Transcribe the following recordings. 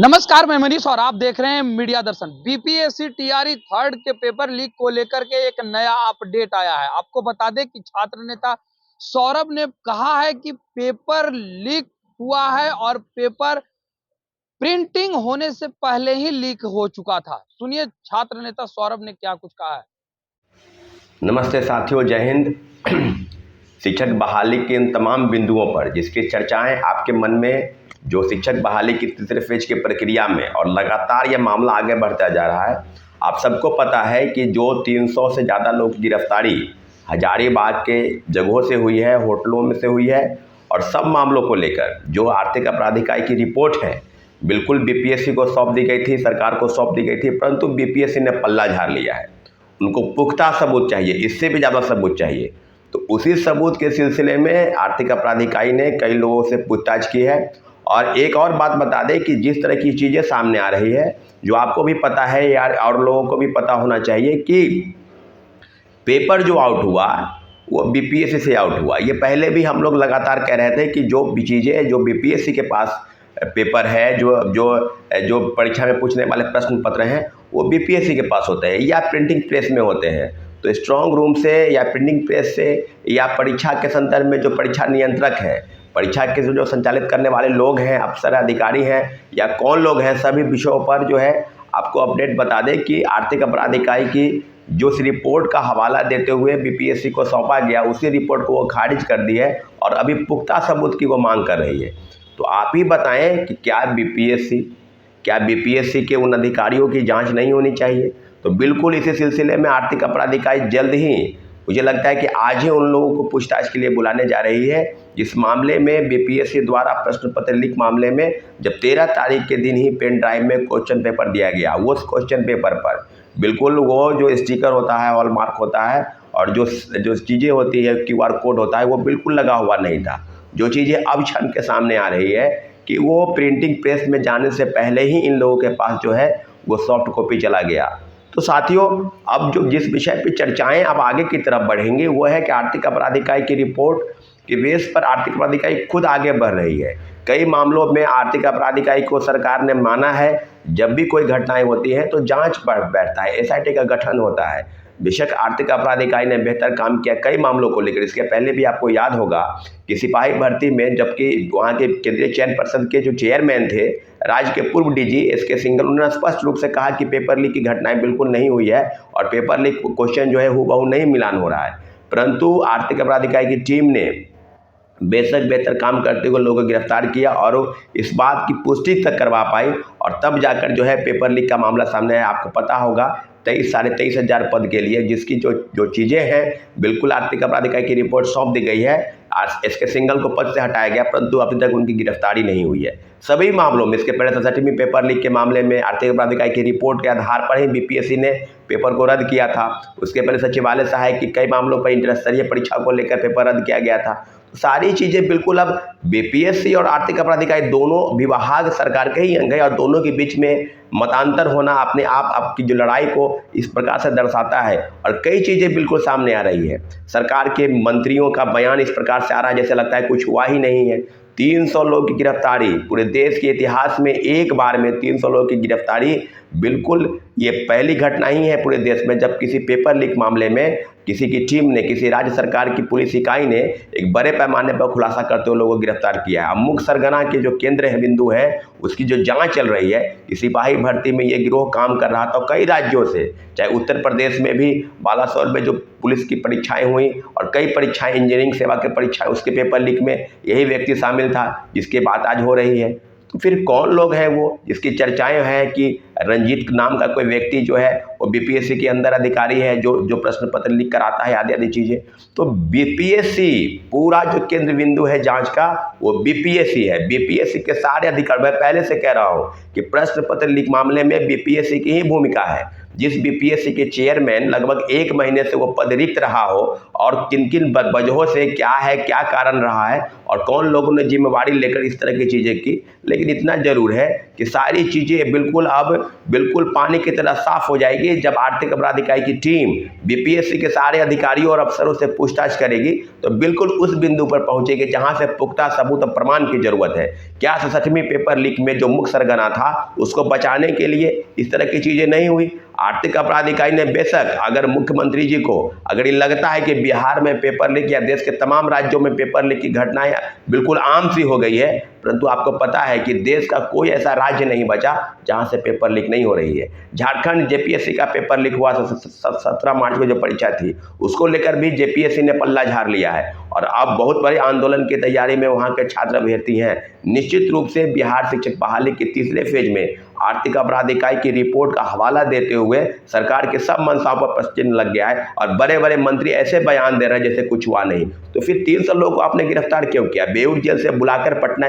नमस्कार, मैं मनीष और आप देख रहे हैं मीडिया दर्शन। बीपीएससी टीआरई थर्ड के पेपर लीक को लेकर के एक नया अपडेट आया है। आपको बता दें कि छात्र नेता सौरभ ने कहा है कि पेपर लीक हुआ है और पेपर प्रिंटिंग होने से पहले ही लीक हो चुका था। सुनिए छात्र नेता सौरभ ने क्या कुछ कहा है। नमस्ते साथियों, जय हिंद। शिक्षक बहाली के इन तमाम बिंदुओं पर जिसकी चर्चाएं आपके मन में जो शिक्षक बहाली की तीसरे फेज की प्रक्रिया में और लगातार यह मामला आगे बढ़ता जा रहा है। आप सबको पता है कि जो 300 से ज़्यादा लोग की गिरफ्तारी हजारीबाग के जगहों से हुई है, होटलों में से हुई है, और सब मामलों को लेकर जो आर्थिक अपराध इकाई की रिपोर्ट है बिल्कुल बीपीएससी को सौंप दी गई थी, सरकार को सौंप दी गई थी, परंतु बीपीएससी ने पल्ला झाड़ लिया है। उनको पुख्ता सबूत चाहिए, इससे भी ज़्यादा सबूत चाहिए। तो उसी सबूत के सिलसिले में आर्थिक अपराध इकाई ने कई लोगों से पूछताछ की है। और एक और बात बता दें कि जिस तरह की चीज़ें सामने आ रही है, जो आपको भी पता है यार और लोगों को भी पता होना चाहिए कि पेपर जो आउट हुआ वो बीपीएससी से आउट हुआ। ये पहले भी हम लोग लगातार कह रहे थे कि जो चीज़ें जो बीपीएससी के पास पेपर है, जो जो जो परीक्षा में पूछने वाले प्रश्न पत्र हैं, वो बीपीएससी के पास होते हैं या प्रिंटिंग प्रेस में होते हैं। तो स्ट्रांग रूम से या प्रिंटिंग प्रेस से या परीक्षा के संदर्भ में जो परीक्षा नियंत्रक है, परीक्षा के जो संचालित करने वाले लोग हैं, अफसर अधिकारी हैं या कौन लोग हैं, सभी विषयों पर जो है आपको अपडेट बता दें कि आर्थिक अपराध इकाई की जो उस रिपोर्ट का हवाला देते हुए बीपीएससी को सौंपा गया, उसी रिपोर्ट को वो खारिज कर दी है और अभी पुख्ता सबूत की वो मांग कर रही है। तो आप ही बताएं कि क्या बीपीएससी के उन अधिकारियों की जांच नहीं होनी चाहिए? तो बिल्कुल इसी सिलसिले में आर्थिक अपराध इकाई जल्द ही, मुझे लगता है कि आज ही उन लोगों को पूछताछ के लिए बुलाने जा रही है जिस मामले में बीपीएससी द्वारा प्रश्न पत्र लीक मामले में जब 13 तारीख के दिन ही पेन ड्राइव में क्वेश्चन पेपर दिया गया, उस क्वेश्चन पेपर पर बिल्कुल वो जो स्टिकर होता है, हॉलमार्क होता है और जो चीज़ें होती है, क्यूआर कोड होता है, वो बिल्कुल लगा हुआ नहीं था। जो चीज़ें अब छन के सामने आ रही है कि वो प्रिंटिंग प्रेस में जाने से पहले ही इन लोगों के पास जो है वो सॉफ्ट कॉपी चला गया। तो साथियों, अब जो जिस विषय पे चर्चाएं अब आगे की तरफ बढ़ेंगी वो है कि आर्थिक अपराध इकाई की रिपोर्ट के बेस पर आर्थिक अपराध इकाई खुद आगे बढ़ रही है। कई मामलों में आर्थिक अपराध इकाई को सरकार ने माना है, जब भी कोई घटनाएं होती हैं तो जांच बढ़ बैठता है, एसआईटी का गठन होता है। बेशक आर्थिक अपराध इकाई ने बेहतर काम किया कई मामलों को लेकर। इसके पहले भी आपको याद होगा कि सिपाही भर्ती में जबकि वहाँ के केंद्रीय चयन पर्षद के जो चेयरमैन थे, राज्य के पूर्व डीजी एसके सिंघल, उन्होंने स्पष्ट रूप से कहा कि पेपर लीक की घटनाएं बिल्कुल नहीं हुई है और पेपर लीक क्वेश्चन जो है हूबहू नहीं मिलान हो रहा है। परंतु आर्थिक अपराध इकाई की टीम ने बेशक बेहतर काम करते हुए लोगों को गिरफ्तार किया और इस बात की पुष्टि तक करवा पाई और तब जाकर जो है पेपर लीक का मामला सामने आया। आपको पता होगा 23-23,500 पद के लिए जिसकी जो चीज़ें हैं बिल्कुल आर्थिक अपराध इकाई की रिपोर्ट सौंप दी गई है। एसके सिंघल को पद से हटाया गया, परंतु अभी तक उनकी गिरफ्तारी नहीं हुई है। सभी मामलों में, इसके पहले 67वीं पेपर लीक के मामले में आर्थिक अपराध इकाई की रिपोर्ट के आधार पर ही बीपीएससी ने पेपर को रद्द किया था। उसके पहले सचिवालय सहायक की कई मामलों पर इंटर स्तरीय परीक्षा को लेकर पेपर रद्द किया गया था। सारी चीज़ें बिल्कुल अब बीपीएससी और आर्थिक अपराध इकाई दोनों विभाग सरकार के ही अंग है और दोनों के बीच में मतांतर होना अपने आप आपकी जो लड़ाई को इस प्रकार से दर्शाता है। और कई चीज़ें बिल्कुल सामने आ रही है। सरकार के मंत्रियों का बयान इस प्रकार से आ रहा है जैसे लगता है कुछ हुआ ही नहीं है। 300 लोग की गिरफ्तारी, पूरे देश के इतिहास में एक बार में 300 लोग की गिरफ्तारी, बिल्कुल ये पहली घटना ही है पूरे देश में जब किसी पेपर लीक मामले में किसी की टीम ने, किसी राज्य सरकार की पुलिस इकाई ने एक बड़े पैमाने पर खुलासा करते हुए लोगों को गिरफ्तार किया है। अब मुख्य सरगना के जो केंद्र बिंदु है उसकी जो जांच चल रही है कि सिपाही भर्ती में ये गिरोह काम कर रहा था कई राज्यों से, चाहे उत्तर प्रदेश में भी बालासोर में जो पुलिस की परीक्षाएं हुई और कई परीक्षाएं, इंजीनियरिंग सेवा की परीक्षाएं, उसके पेपर लीक में यही व्यक्ति शामिल था जिसकी बात आज हो रही है। तो फिर कौन लोग हैं वो जिसकी चर्चाएं हैं कि रंजीत नाम का कोई व्यक्ति जो है वो बीपीएससी के अंदर अधिकारी है जो प्रश्न पत्र लीक कराता है आदि आदि चीज़ें। तो बीपीएससी पूरा जो केंद्र बिंदु है जांच का वो बीपीएससी है। बीपीएससी के सारे अधिकारी, मैं पहले से कह रहा हूँ कि प्रश्न पत्र लीक मामले में बीपीएससी की ही भूमिका है। जिस बीपीएससी के चेयरमैन लगभग 1 महीने से वो पद रिक्त रहा हो और किन किन वजहों से क्या है, क्या कारण रहा है और कौन लोगों ने जिम्मेवारी लेकर इस तरह की चीज़ें की। लेकिन इतना जरूर है कि सारी चीज़ें बिल्कुल अब बिल्कुल पानी की तरह साफ हो जाएगी जब आर्थिक अपराध इकाई की टीम बीपीएससी के सारे अधिकारियों और अफसरों से पूछताछ करेगी तो बिल्कुल उस बिंदु पर पहुंचेगी जहां से पुख्ता सबूत और प्रमाण की जरूरत है। क्या 67वीं पेपर लीक में जो मुख्य सरगना था उसको बचाने के लिए इस तरह की चीजें नहीं हुई? आर्थिक अपराध इकाई ने बेशक अगर मुख्यमंत्री जी को अगर ये लगता है कि बिहार में पेपर लीक या देश के तमाम राज्यों में पेपर लीक की घटनाएं बिल्कुल आम सी हो गई है, परंतु आपको पता है कि देश का कोई ऐसा राज्य नहीं बचा जहां से पेपर लीक नहीं हो रही है। झारखंड जेपीएससी का पेपर लीक हुआ 17 मार्च को जो परीक्षा थी उसको लेकर भी जेपीएससी ने पल्ला झाड़ लिया है और अब बहुत बड़े आंदोलन की तैयारी में वहां के छात्र अभ्यर्थी हैं। निश्चित रूप से बिहार शिक्षक बहाली के तीसरे फेज में आर्थिक अपराध इकाई की रिपोर्ट का हवाला देते हुए सरकार के सब मंशाओं पर प्रश्न चिन्ह लग गया है और बड़े बड़े मंत्री ऐसे बयान दे रहे हैं जैसे कुछ हुआ नहीं। तो फिर 300 लोगों को आपने गिरफ्तार क्यों किया? बेऊर जेल से बुलाकर पटना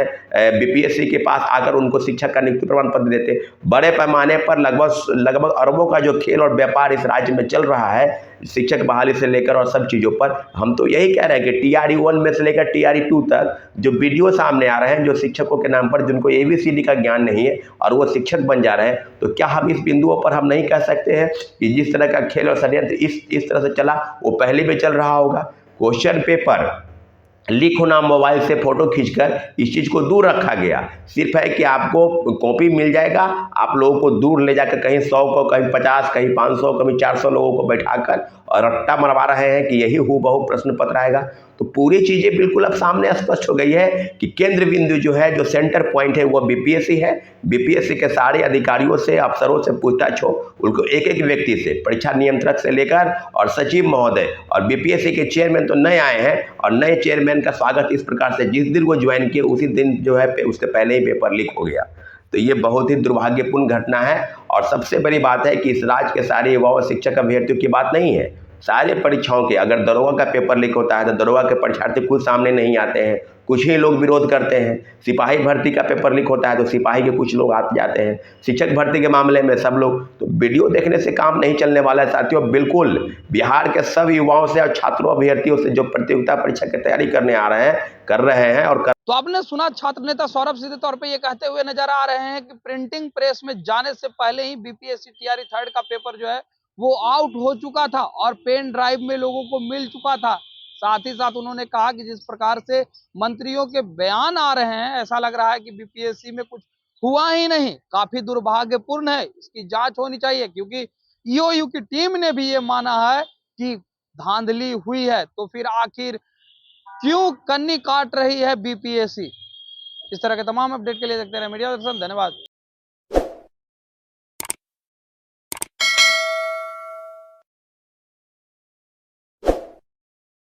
बीपीएससी के पास आकर उनको शिक्षक का नियुक्ति प्रमाण पत्र देते। बड़े पैमाने पर लगभग अरबों का जो खेल और व्यापार इस राज्य में चल रहा है शिक्षक बहाली से लेकर और सब चीज़ों पर, हम तो यही कह रहे हैं कि टीआरई 1 में से लेकर टीआरई 2 तक जो वीडियो सामने आ रहे हैं जो शिक्षकों के नाम पर जिनको एबीसीडी का ज्ञान नहीं है और वो शिक्षक बन जा रहे हैं, तो क्या हम इस बिंदुओं पर हम नहीं कह सकते हैं कि जिस तरह का खेल और षड्यंत्र इस तरह से चला वो पहले भी चल रहा होगा? क्वेश्चन पेपर लीक होना, मोबाइल से फोटो खींचकर इस चीज़ को दूर रखा गया। सिर्फ है कि आपको कॉपी मिल जाएगा, आप लोगों को दूर ले जाकर कहीं 100 को कहीं 50 कहीं 500 कहीं 400 लोगों को बैठाकर और रट्टा मरवा रहे हैं कि यही हूबहू प्रश्न पत्र आएगा। तो पूरी चीज़ें बिल्कुल अब सामने स्पष्ट हो गई है कि केंद्र बिंदु जो है जो सेंटर पॉइंट है वो बीपीएससी है। बीपीएससी के सारे अधिकारियों से अफसरों से पूछताछ हो, उनको एक एक व्यक्ति से परीक्षा नियंत्रक से लेकर और सचिव महोदय और बीपीएससी के चेयरमैन तो नए आए हैं और नए चेयरमैन का स्वागत इस प्रकार से जिस दिन वो ज्वाइन किए उसी दिन जो है उसके पहले ही पेपर लीक हो गया। तो ये बहुत ही दुर्भाग्यपूर्ण घटना है और सबसे बड़ी बात है कि इस राज्य के सारे युवा और शिक्षक अभ्यर्थियों की बात नहीं है। सारे परीक्षाओं के अगर दरोगा का पेपर लीक होता है तो दरोगा के परीक्षार्थी खुद सामने नहीं आते हैं, कुछ ही लोग विरोध करते हैं। सिपाही भर्ती का पेपर लीक होता है तो सिपाही के कुछ लोग आते जाते हैं। शिक्षक भर्ती के मामले में सब लोग, तो वीडियो देखने से काम नहीं चलने वाला है साथियों। बिल्कुल बिहार के सब युवाओं से और छात्रों अभ्यर्थियों से जो प्रतियोगिता परीक्षा की तैयारी करने आ रहे हैं कर रहे हैं और तो आपने सुना छात्र नेता सौरभ सीधे तौर पे ये कहते हुए नजर आ रहे हैं कि प्रिंटिंग प्रेस में जाने से पहले ही बीपीएससी टीआरई 3 का पेपर जो है वो आउट हो चुका था और पेन ड्राइव में लोगों को मिल चुका था। साथ ही साथ उन्होंने कहा कि जिस प्रकार से मंत्रियों के बयान आ रहे हैं ऐसा लग रहा है कि बीपीएससी में कुछ हुआ ही नहीं, काफी दुर्भाग्यपूर्ण है, इसकी जांच होनी चाहिए क्योंकि ईओयू की टीम ने भी ये माना है कि धांधली हुई है। तो फिर आखिर क्यों कन्नी काट रही है बीपीएससी? इस तरह के तमाम अपडेट के लिए देखते रहे मीडिया दर्शन। धन्यवाद।